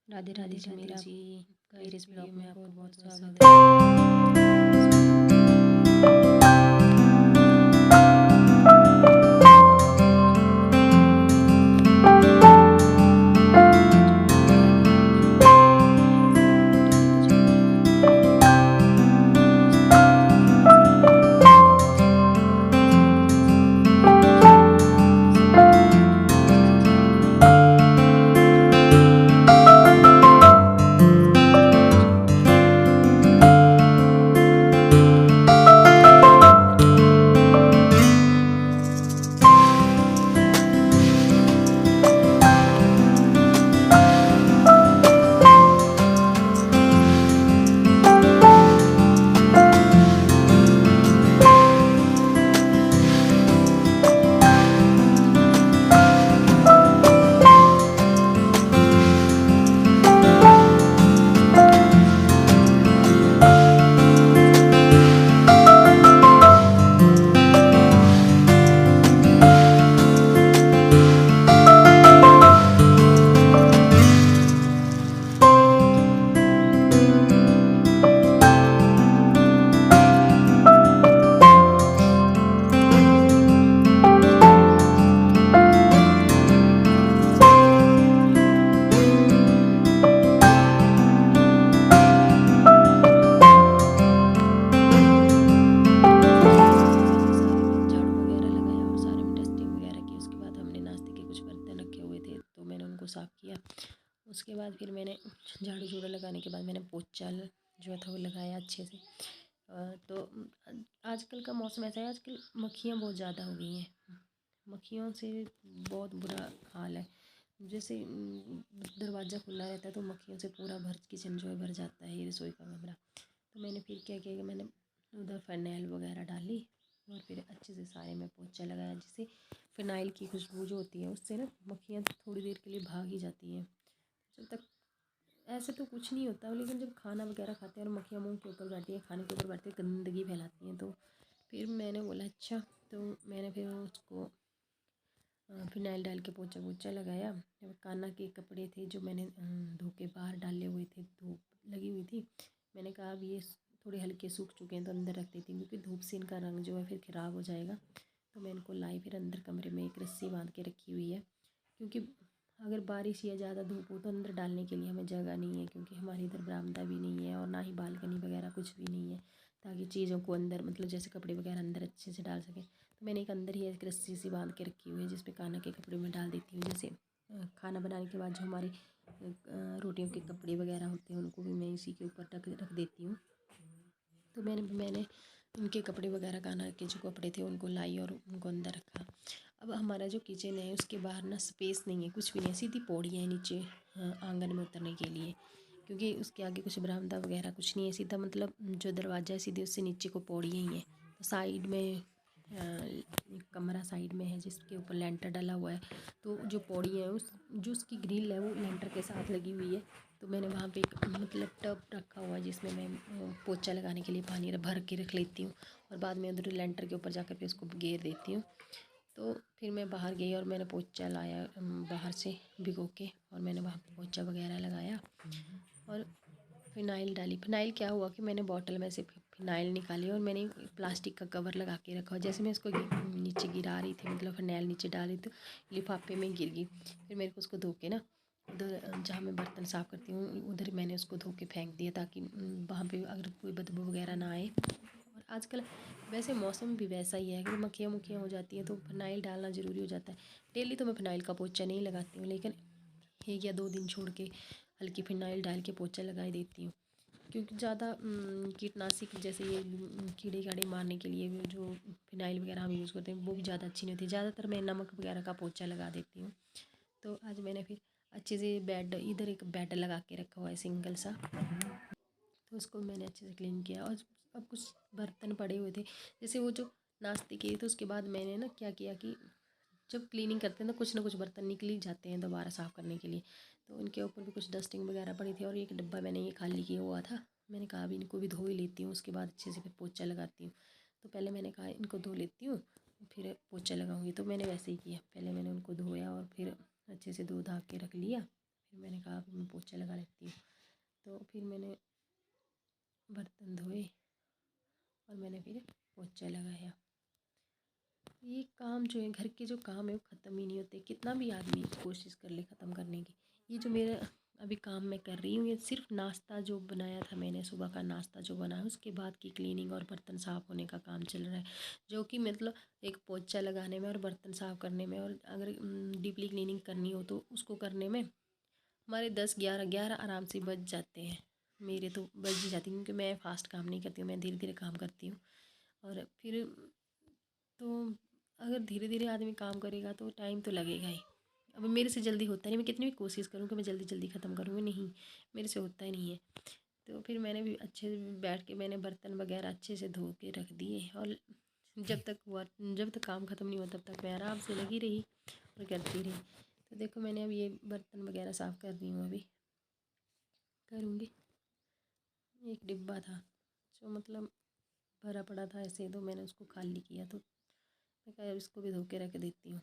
राधे राधे जी। मेरा जी, मेरे इस ब्लॉग में आपका बहुत स्वागत है। साफ़ किया। उसके बाद फिर मैंने झाड़ू झूड़ा लगाने के बाद मैंने पोछा जो था वो लगाया अच्छे से। तो आजकल का मौसम ऐसा है, आजकल मक्खियाँ बहुत ज़्यादा हो गई हैं। मक्खियों से बहुत बुरा हाल है। जैसे दरवाज़ा खुला रहता है तो मक्खियों से पूरा किचन जो है भर जाता है, ये रसोई का कमरा। तो मैंने फिर क्या किया कि मैंने उधर फ़िनाइल वगैरह डाली और फिर अच्छे से सारे में पोछा लगाया, जिससे फ़िनाइल की खुशबू जो होती है उससे ना मक्खियाँ थोड़ी देर के लिए भाग ही जाती हैं। जब तक ऐसे तो कुछ नहीं होता, लेकिन जब खाना वगैरह खाते हैं और मक्खियाँ मुँह के ऊपर बैठती हैं, खाने के ऊपर बैठती हैं, गंदगी फैलाती हैं। तो फिर मैंने बोला अच्छा, तो मैंने फिर उसको फ़िनाइल डाल के पोछा वोछा लगाया। कान्हा के कपड़े थे जो मैंने धो के बाहर डाले हुए थे, धूप लगी हुई थी। मैंने कहा अब ये थोड़े हल्के सूख चुके हैं तो अंदर रख देती हूँ, क्योंकि धूप से इनका रंग जो है फिर ख़राब हो जाएगा। तो मैं इनको लाई फिर अंदर कमरे में एक रस्सी बांध के रखी हुई है, क्योंकि अगर बारिश या ज़्यादा धूप हो तो अंदर डालने के लिए हमें जगह नहीं है, क्योंकि हमारे इधर बरामदा भी नहीं है और ना ही बालकनी वगैरह कुछ भी नहीं है, ताकि चीज़ों को अंदर मतलब जैसे कपड़े वगैरह अंदर अच्छे से डाल सकें। तो मैंने एक अंदर ही एक रस्सी सी बांध के रखी हुई है, जिस पे कान्हा के कपड़े में डाल देती हूँ। जैसे खाना बनाने के बाद जो हमारे रोटियों के कपड़े वगैरह होते हैं उनको भी मैं इसी के ऊपर रख देती हूँ। तो मैंने उनके कपड़े वगैरह कान्हा के जो कपड़े थे उनको लाई और उनको अंदर रखा। अब हमारा जो किचन है उसके बाहर ना स्पेस नहीं है, कुछ भी नहीं है, सीधी पौड़ी है नीचे आंगन में उतरने के लिए, क्योंकि उसके आगे कुछ बरामदा वगैरह कुछ नहीं है। सीधा मतलब जो दरवाज़ा है सीधे उससे नीचे को पौड़ी ही है। तो साइड में कमरा साइड में है जिसके ऊपर लेंटर डला हुआ है। तो जो पौड़ी है जो उसकी ग्रिल है वो लेंटर के साथ लगी हुई है। तो मैंने वहाँ पे एक मतलब टब रखा हुआ है, जिसमें मैं पोछा लगाने के लिए पानी भर के रख लेती हूँ और बाद में उधर लेंटर के ऊपर जाकर के उसको घेर देती हूँ। तो फिर मैं बाहर गई और मैंने पोछा लाया बाहर से भिगो के, और मैंने वहाँ पे पोछा वगैरह लगाया और फ़िनाइल डाली। फ़िनाइल क्या हुआ कि मैंने बॉटल में से फ़िनाइल निकाली और मैंने प्लास्टिक का कवर लगा के रखा। जैसे मैं इसको नीचे गिरा रही थी, मतलब फ़िनाइल नीचे डाल रही, तो लिफाफे में गिर गई। फिर मेरे को उसको धो के ना उधर जहाँ मैं बर्तन साफ़ करती हूँ उधर मैंने उसको धो के फेंक दिया, ताकि वहाँ पे अगर कोई बदबू वगैरह ना आए। और आजकल वैसे मौसम भी वैसा ही है, अगर मक्खियाँ मुखियाँ हो जाती हैं तो फ़िनाइल डालना ज़रूरी हो जाता है। डेली तो मैं फ़िनाइल का पोछा नहीं लगाती हूँ, लेकिन 1 या 2 दिन छोड़ के हल्की फ़िनाइल डाल के पोछा लगा देती हूँ, क्योंकि ज़्यादा कीटनाशक जैसे ये कीड़े काड़े मारने के लिए भी जो फ़िनाइल वगैरह हम यूज़ करते हैं वो भी ज़्यादा अच्छी नहीं होती। ज़्यादातर मैं नमक वगैरह का पोछा लगा देती हूँ। तो आज मैंने फिर अच्छे से बेड इधर एक बेड लगा के रखा हुआ है सिंगल सा, तो उसको मैंने अच्छे से क्लीन किया। और अब कुछ बर्तन पड़े हुए थे, जैसे वो जो नाश्ते किए तो उसके बाद मैंने ना क्या किया कि जब क्लीनिंग करते हैं तो कुछ ना कुछ बर्तन निकल ही जाते हैं दोबारा साफ़ करने के लिए। तो उनके ऊपर भी कुछ डस्टिंग वगैरह पड़ी थी और एक डिब्बा मैंने ये खाली किया हुआ था। मैंने कहा अभी इनको भी धो ही लेती हूँ, उसके बाद अच्छे से फिर पोछा लगाती हूँ। तो पहले मैंने कहा इनको धो लेती हूँ फिर पोछा लगाऊंगी, तो मैंने वैसे ही किया। पहले मैंने उनको धोया और फिर अच्छे से धो धा के रख लिया। फिर मैंने कहा फिर मैं पोछा लगा लेती हूँ। तो फिर मैंने बर्तन धोए और मैंने फिर पोछा लगाया। ये काम जो है, घर के जो काम है वो ख़त्म ही नहीं होते, कितना भी आदमी कोशिश कर ले ख़त्म करने की। ये जो मेरा अभी काम मैं कर रही हूँ, ये सिर्फ नाश्ता जो बनाया था मैंने, सुबह का नाश्ता जो बना है उसके बाद की क्लीनिंग और बर्तन साफ़ होने का काम चल रहा है, जो कि मतलब एक पोछा लगाने में और बर्तन साफ़ करने में, और अगर डीपली क्लीनिंग करनी हो तो उसको करने में हमारे 10 11 आराम से बज जाते हैं। मेरे तो बज ही जाती, क्योंकि मैं फास्ट काम नहीं करती हूँ, मैं धीरे धीरे काम करती हूँ। और फिर तो अगर धीरे धीरे आदमी काम करेगा तो टाइम तो लगेगा ही। अब मेरे से जल्दी होता नहीं, मैं कितनी भी कोशिश करूँ कि मैं जल्दी जल्दी ख़त्म करूँगी, नहीं, मेरे से होता ही नहीं है। तो फिर मैंने भी अच्छे से बैठ के मैंने बर्तन वगैरह अच्छे से धो के रख दिए, और जब तक काम ख़त्म नहीं हुआ तब तक मैं आराम से लगी रही और करती रही। तो देखो मैंने अब ये बर्तन वगैरह साफ़ कर रही हूँ, अभी करूँगी। एक डिब्बा था जो मतलब भरा पड़ा था ऐसे, तो मैंने उसको खाली किया, तो मैं कहा इसको भी धो के रख देती हूँ।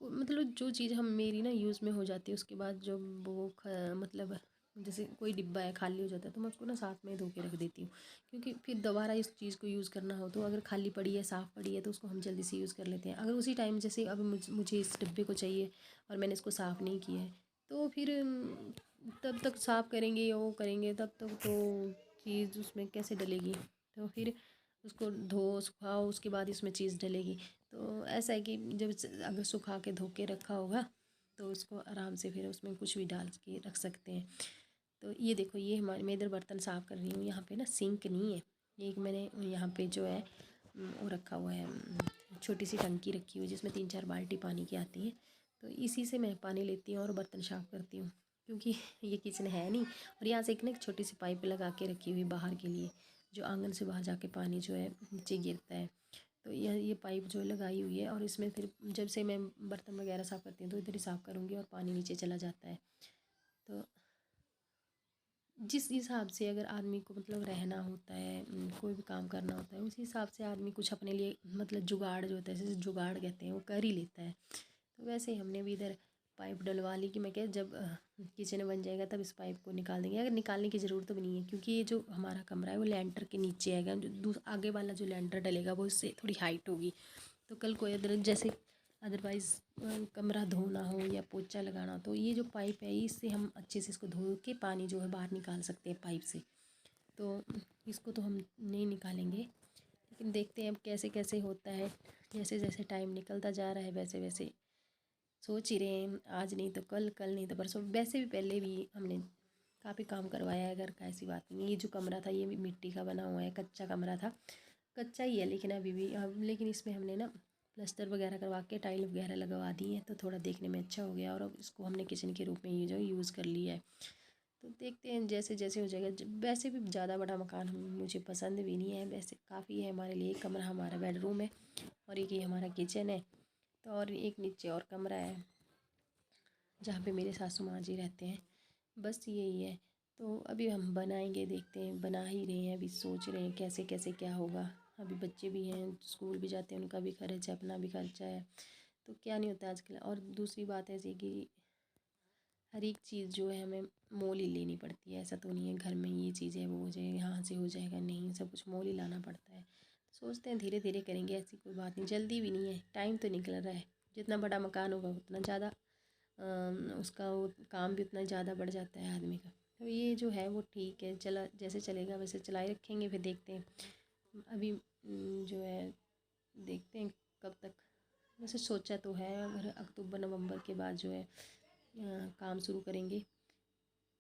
मतलब जो चीज़ हम मेरी ना यूज़ में हो जाती है, उसके बाद जो वो मतलब जैसे कोई डिब्बा है खाली हो जाता है तो मैं उसको ना साथ में धो के रख देती हूँ, क्योंकि फिर दोबारा इस चीज़ को यूज़ करना हो तो अगर खाली पड़ी है, साफ़ पड़ी है, तो उसको हम जल्दी से यूज़ कर लेते हैं। अगर उसी टाइम जैसे अब मुझे इस डिब्बे को चाहिए और मैंने इसको साफ़ नहीं किया है, तो फिर तब तक साफ़ करेंगे या वो करेंगे, तब तक तो चीज़ उसमें कैसे डलेगी। तो फिर उसको धो सुखाओ, उसके बाद इसमें चीज़ डलेगी। तो ऐसा है कि जब अगर सुखा के धो के रखा होगा तो उसको आराम से फिर उसमें कुछ भी डाल के रख सकते हैं। तो ये देखो, ये मैं इधर बर्तन साफ़ कर रही हूँ, यहाँ पे ना सिंक नहीं है, एक मैंने यहाँ पे जो है वो रखा हुआ है, छोटी सी टंकी रखी हुई है जिसमें 3 4 बाल्टी पानी की आती है, तो इसी से मैं पानी लेती हूँ और बर्तन साफ़ करती हूँ, क्योंकि ये किचन है नहीं। और यहाँ से एक ना एक छोटी सी पाइप लगा के रखी हुई बाहर के लिए, जो आंगन से बाहर जाके पानी जो है नीचे गिरता है। तो ये पाइप जो लगाई हुई है, और इसमें फिर जब से मैं बर्तन वगैरह साफ़ करती हूँ तो इधर ही साफ़ करूँगी और पानी नीचे चला जाता है। तो जिस हिसाब से अगर आदमी को मतलब रहना होता है, कोई भी काम करना होता है, उसी हिसाब से आदमी कुछ अपने लिए मतलब जुगाड़ जो होता है, जैसे जुगाड़ कहते हैं, वो कर ही लेता है। तो वैसे ही हमने भी इधर पाइप डलवा ली कि मैं क्या, जब किचन बन जाएगा तब इस पाइप को निकाल देंगे। अगर निकालने की ज़रूरत तो भी नहीं है, क्योंकि ये जो हमारा कमरा है वो लेंटर के नीचे आएगा, जो आगे वाला जो लेंटर डलेगा वो इससे थोड़ी हाइट होगी। तो कल कोई अदर जैसे अदरवाइज़ कमरा धोना हो या पोछा लगाना हो, तो ये जो पाइप है इससे हम अच्छे से इसको धो के पानी जो है बाहर निकाल सकते हैं पाइप से। तो इसको तो हम नहीं निकालेंगे, लेकिन देखते हैं अब कैसे कैसे होता है। जैसे जैसे टाइम निकलता जा रहा है वैसे वैसे सोच ही रहे हैं, आज नहीं तो कल, कल नहीं तो परसों। वैसे भी पहले भी हमने काफ़ी काम करवाया है घर का, ऐसी बात नहीं है। ये जो कमरा था ये भी मिट्टी का बना हुआ है, कच्चा कमरा था, कच्चा ही है, लेकिन अभी भी लेकिन इसमें हमने ना प्लास्टर वगैरह करवा के टाइल वगैरह लगवा दी है, तो थोड़ा देखने में अच्छा हो गया, और अब इसको हमने किचन के रूप में ये जो यूज़ कर लिया है। तो देखते हैं जैसे जैसे हो जाएगा। वैसे भी ज़्यादा बड़ा मकान मुझे पसंद भी नहीं है, वैसे काफ़ी है हमारे लिए। एक कमरा हमारा बेडरूम है और एक ये हमारा किचन है, तो और एक नीचे और कमरा है जहाँ पे मेरे सासू माँ जी रहते हैं, बस यही है। तो अभी हम बनाएंगे, देखते हैं, बना ही रहे हैं, अभी सोच रहे हैं कैसे कैसे क्या होगा। अभी बच्चे भी हैं, स्कूल भी जाते हैं, उनका भी खर्च है, अपना भी खर्चा है, तो क्या नहीं होता आजकल। और दूसरी बात ऐसी कि हर एक चीज़ जो है हमें मोल ही लेनी पड़ती है, ऐसा तो नहीं है घर में ये चीज़ है वो हो जाएगा, यहाँ से हो जाएगा, नहीं, सब कुछ मोल ही लाना पड़ता है। सोचते हैं धीरे धीरे करेंगे, ऐसी कोई बात नहीं, जल्दी भी नहीं है, टाइम तो निकल रहा है। जितना बड़ा मकान होगा उतना ज़्यादा उसका वो काम भी उतना ज़्यादा बढ़ जाता है आदमी का। तो ये जो है वो ठीक है, चला जैसे चलेगा वैसे चलाए रखेंगे, फिर देखते हैं। अभी जो है देखते हैं कब तक, वैसे सोचा तो है अगर अक्टूबर नवंबर के बाद जो है काम शुरू करेंगे।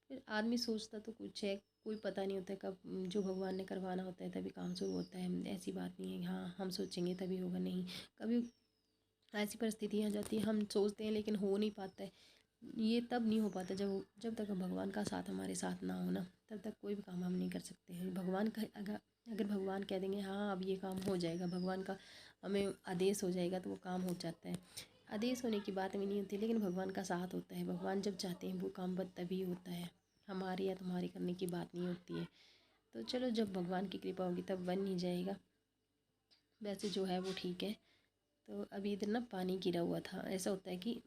फिर आदमी सोचता तो कुछ है, कोई पता नहीं होता है कब, जो भगवान ने करवाना होता है तभी काम शुरू होता है। ऐसी बात नहीं है हाँ हम सोचेंगे तभी होगा, नहीं, कभी ऐसी परिस्थितियाँ आ जाती है हम सोचते हैं लेकिन हो नहीं पाता है। ये तब नहीं हो पाता जब तक भगवान का साथ हमारे साथ ना हो ना, तब तक कोई भी काम हम नहीं कर सकते हैं। भगवान का अगर भगवान कह देंगे हाँ अब ये काम हो जाएगा, भगवान का हमें आदेश हो जाएगा, तो वो काम हो जाता है। आदेश होने की बात भी नहीं होती, लेकिन भगवान का साथ होता है। भगवान जब चाहते हैं वो काम बस तभी होता है, हमारे या तुम्हारे करने की बात नहीं होती है। तो चलो जब भगवान की कृपा होगी तब बन ही जाएगा। वैसे जो है वो ठीक है। तो अभी इधर ना पानी गिरा हुआ था, ऐसा होता है कि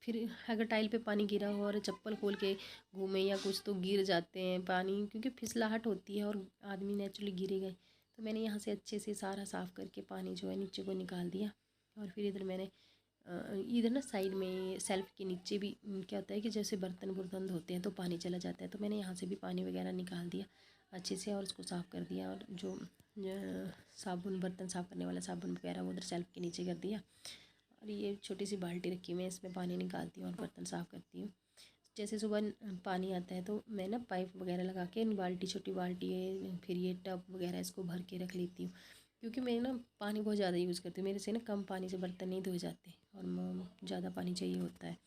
फिर अगर टाइल पे पानी गिरा हो और चप्पल खोल के घूमे या कुछ तो गिर जाते हैं पानी, क्योंकि फिसलाहट होती है और आदमी नेचुरली गिरेगा ही। तो मैंने यहाँ से अच्छे से सारा साफ़ करके पानी जो है नीचे को निकाल दिया। और फिर इधर मैंने इधर ना साइड में सेल्फ के नीचे भी क्या होता है कि जैसे बर्तन बुर्तन धोते हैं तो पानी चला जाता है, तो मैंने यहाँ से भी पानी वगैरह निकाल दिया अच्छे से और उसको साफ़ कर दिया। और जो साबुन, बर्तन साफ़ करने वाला साबुन वगैरह वो उधर सेल्फ के नीचे कर दिया। और ये छोटी सी बाल्टी रखी हुई है, इसमें पानी निकालती हूँ और बर्तन साफ़ करती हूँ। जैसे सुबह पानी आता है तो मैं ना पाइप वगैरह लगा के बाल्टी, छोटी बाल्टी है, फिर ये टब वगैरह इसको भर के रख लेती हूँ, क्योंकि मैं ना पानी बहुत ज़्यादा यूज़ करती हूँ। मेरे से ना कम पानी से बर्तन नहीं धोए जाते और ज़्यादा पानी चाहिए होता है,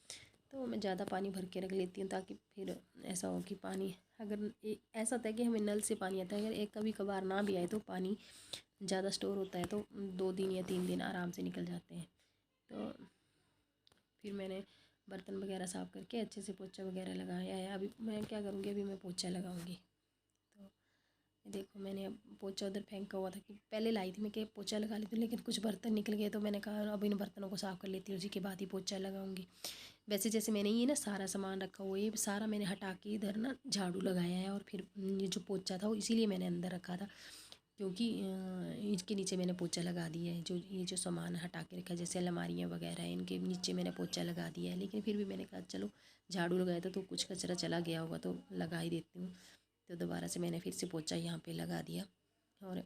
तो मैं ज़्यादा पानी भर के रख लेती हूँ, ताकि फिर ऐसा हो कि पानी अगर ऐसा होता है कि हमें नल से पानी आता है, अगर एक कभी कभार ना भी आए तो पानी ज़्यादा स्टोर होता है, तो 2 दिन या 3 दिन आराम से निकल जाते हैं। तो फिर मैंने बर्तन वगैरह साफ़ करके अच्छे से पोछा वगैरह लगाया है। अभी मैं क्या करूँगी, अभी मैं पोछा लगाऊंगी। तो देखो मैंने अब पोछा उधर फेंका हुआ था कि पहले लाई थी मैं कि पोछा लगा लेती हूँ, लेकिन कुछ बर्तन निकल गए तो मैंने कहा अब इन बर्तनों को साफ़ कर लेती हूँ, उसी के बाद ही पोछा लगाऊंगी। वैसे जैसे मैंने ये ना सारा सामान रखा हुआ है, ये सारा मैंने हटा के इधर ना झाड़ू लगाया है, और फिर ये जो पोछा था वो इसीलिए मैंने अंदर रखा था, क्योंकि इसके नीचे मैंने पोछा लगा दिया है। जो ये जो सामान हटा के रखा है, जैसे अलमारियाँ वगैरह है, इनके नीचे मैंने पोछा लगा दिया है। लेकिन फिर भी मैंने कहा चलो झाड़ू लगाया था तो कुछ कचरा चला गया होगा तो लगा ही देती हूँ। तो दोबारा से मैंने फिर से पोछा यहाँ पे लगा दिया। और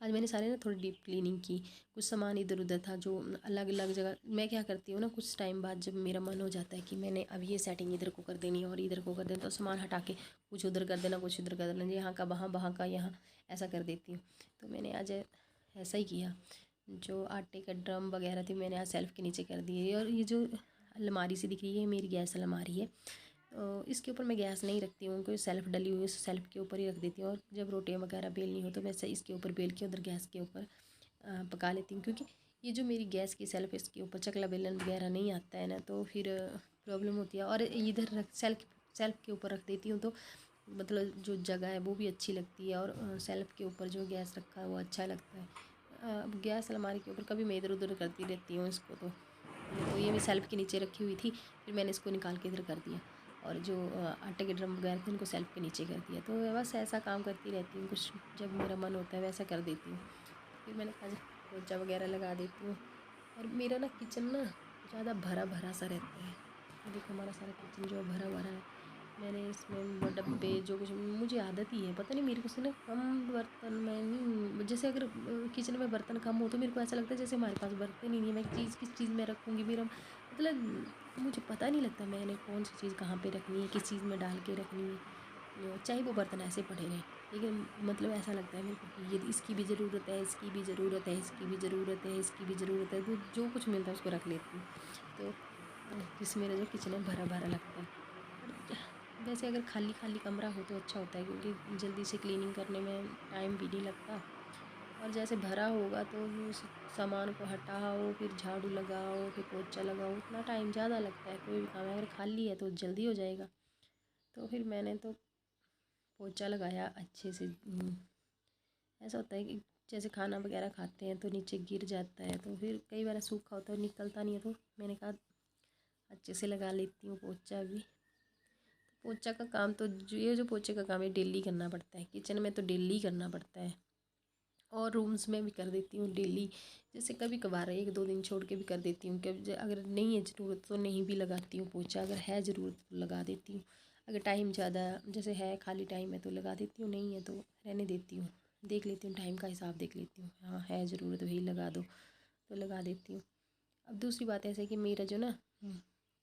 आज मैंने सारे ना थोड़ी डीप क्लीनिंग की। कुछ सामान इधर उधर था जो अलग अलग जगह, मैं क्या करती हूँ ना, कुछ टाइम बाद जब मेरा मन हो जाता है कि मैंने अब ये सेटिंग इधर को कर देनी है और इधर को कर देना, तो सामान हटा के कुछ उधर कर देना, कुछ इधर कर देना, यहाँ का वहाँ, वहाँ का यहाँ, ऐसा कर देती हूँ। तो मैंने आज ऐसा ही किया। जो आटे का ड्रम वगैरह थी मैंने आज सेल्फ़ के नीचे कर दिए। और ये जो अलमारी सी दिख रही है मेरी गैस अलमारी है, तो इसके ऊपर मैं गैस नहीं रखती हूँ, कोई सेल्फ़ डली हुई है सेल्फ़ के ऊपर ही रख देती हूँ। और जब रोटियाँ वगैरह बेलनी हो तो मैं इसके ऊपर बेल के उधर गैस के ऊपर पका लेती हूँ, क्योंकि ये जो मेरी गैस की सेल्फ़ इसके ऊपर चकला बेलन वगैरह नहीं आता है ना, तो फिर प्रॉब्लम होती है। और इधर सेल्फ़ के ऊपर रख देती हूँ तो मतलब जो जगह है वो भी अच्छी लगती है, और सेल्फ़ के ऊपर जो गैस रखा है वो अच्छा लगता है। अब गैस अलमारी के ऊपर कभी मैं इधर उधर करती रहती हूँ इसको, तो ये मैं सेल्फ़ के नीचे रखी हुई थी, फिर मैंने इसको निकाल के इधर कर दिया। और जो आटे के ड्रम वगैरह थे उनको सेल्फ़ के नीचे कर दिया। तो बस ऐसा काम करती रहती हूँ, कुछ जब मेरा मन होता है वैसा कर देती हूँ। फिर मैंने कहा पोछा वगैरह लगा देती हूँ। और मेरा ना किचन ना ज़्यादा भरा भरा सा रहता है। देखो हमारा सारा किचन जो है भरा भरा है। मैंने इसमें वो डब्बे जो कुछ, मुझे आदत ही है पता नहीं मेरे को से ना कम बर्तन में नहीं, जैसे अगर किचन में बर्तन कम हो तो मेरे को ऐसा लगता है जैसे हमारे पास बर्तन ही नहीं है। मैं चीज़ किस चीज़ में रखूँगी, मेरा मतलब मुझे पता नहीं लगता मैंने कौन सी चीज़ कहाँ पे रखनी है, किस चीज़ में डाल के रखनी है। चाहे वो बर्तन ऐसे पड़े रहें, लेकिन मतलब ऐसा लगता है मेरे को कि ये इसकी भी ज़रूरत है, इसकी भी ज़रूरत है, इसकी भी ज़रूरत है, इसकी भी ज़रूरत है, तो जो कुछ मिलता है उसको रख लेती हूँ। तो जिससे मेरा जो किचन है भरा भरा लगता है। और वैसे अगर खाली खाली कमरा हो तो अच्छा होता है, क्योंकि जल्दी से क्लीनिंग करने में टाइम भी नहीं लगता। और जैसे भरा होगा तो उस सामान को हटाओ, फिर झाड़ू लगाओ, फिर पोछा लगाओ, उतना टाइम ज़्यादा लगता है। कोई भी काम है अगर खाली है तो जल्दी हो जाएगा। तो फिर मैंने तो पोछा लगाया अच्छे से। ऐसा होता है कि जैसे खाना वगैरह खाते हैं तो नीचे गिर जाता है, तो फिर कई बार सूखा होता है निकलता नहीं है, तो मैंने कहा अच्छे से लगा लेती हूँ पोछा भी। पोछा का काम तो ये जो पोछे का काम है डेली करना पड़ता है, किचन में तो डेली करना पड़ता है, और रूम्स में भी कर देती हूँ डेली। जैसे कभी कभार 1-2 दिन छोड़ के भी कर देती हूँ, कभी अगर नहीं है ज़रूरत तो नहीं भी लगाती हूँ पोछा, अगर है ज़रूरत तो लगा देती हूँ। अगर टाइम ज़्यादा जैसे है खाली टाइम है तो लगा देती हूँ, नहीं है तो रहने देती हूँ। देख लेती हूँ टाइम का हिसाब देख लेती हूँ, हाँ है ज़रूरत वही लगा दो तो लगा देती हूँ। अब दूसरी बात ऐसे कि मेरा जो ना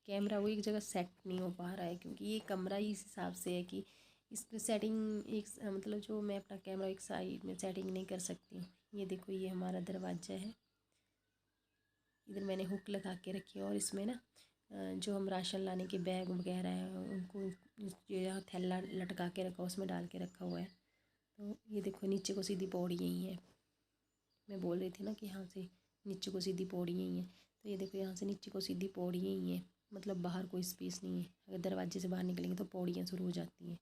कैमरा वो एक जगह सेट नहीं हो पा रहा है, क्योंकि ये कमरा ही इस हिसाब से है कि इस पर सेटिंग एक मतलब जो मैं अपना कैमरा एक साइड में सेटिंग नहीं कर सकती हूँ। ये देखो ये हमारा दरवाज़ा है, इधर मैंने हुक लगा के रखी है, और इसमें ना जो हम राशन लाने के बैग वगैरह है उनको जो थैला लटका के रखा उसमें डाल के रखा हुआ है। तो ये देखो नीचे को सीधी पौड़ी यही है, मैं बोल रही थी ना कि यहाँ से नीचे को सीधी पौड़ी यही है, तो ये देखो यहाँ से नीचे को सीधी पौड़ी यही है, मतलब बाहर कोई स्पेस नहीं है। अगर दरवाजे से बाहर निकलेंगे तो पौड़ियाँ शुरू हो जाती हैं,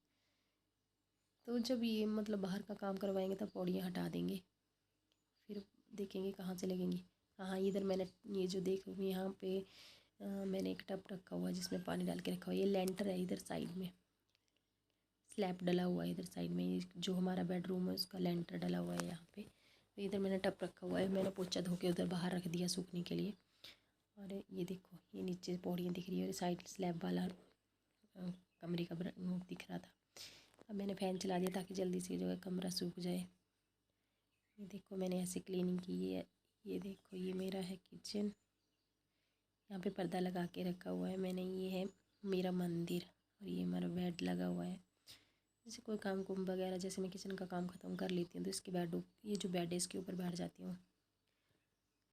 तो जब ये मतलब बाहर का काम करवाएंगे तब पौड़ियाँ हटा देंगे, फिर देखेंगे कहाँ से लगेंगी। हाँ, इधर मैंने ये जो देखो यहाँ पे मैंने एक टब रखा हुआ है जिसमें पानी डाल के रखा हुआ है। ये लेंटर है इधर साइड में, स्लैब डला हुआ है इधर साइड में। ये जो हमारा बेडरूम है उसका लेंटर डला हुआ है यहाँ पे। तो इधर मैंने टब रखा हुआ है, मैंने पोछा धो के उधर बाहर रख दिया सूखने के लिए। और ये देखो ये नीचे पौड़ियाँ दिख रही है और साइड स्लैब वाला कमरे का दिख रहा था। अब मैंने फ़ैन चला दिया ताकि जल्दी से जो है कमरा सूख जाए। ये देखो मैंने ऐसे क्लीनिंग की है। ये देखो ये मेरा है किचन, यहाँ पे पर्दा लगा के रखा हुआ है मैंने। ये है मेरा मंदिर और ये मेरा बेड लगा हुआ है। जैसे कोई काम कुम वगैरह, जैसे मैं किचन का काम ख़त्म कर लेती हूँ तो इसके बेड, ये जो बेड है इसके ऊपर बैठ जाती हूँ।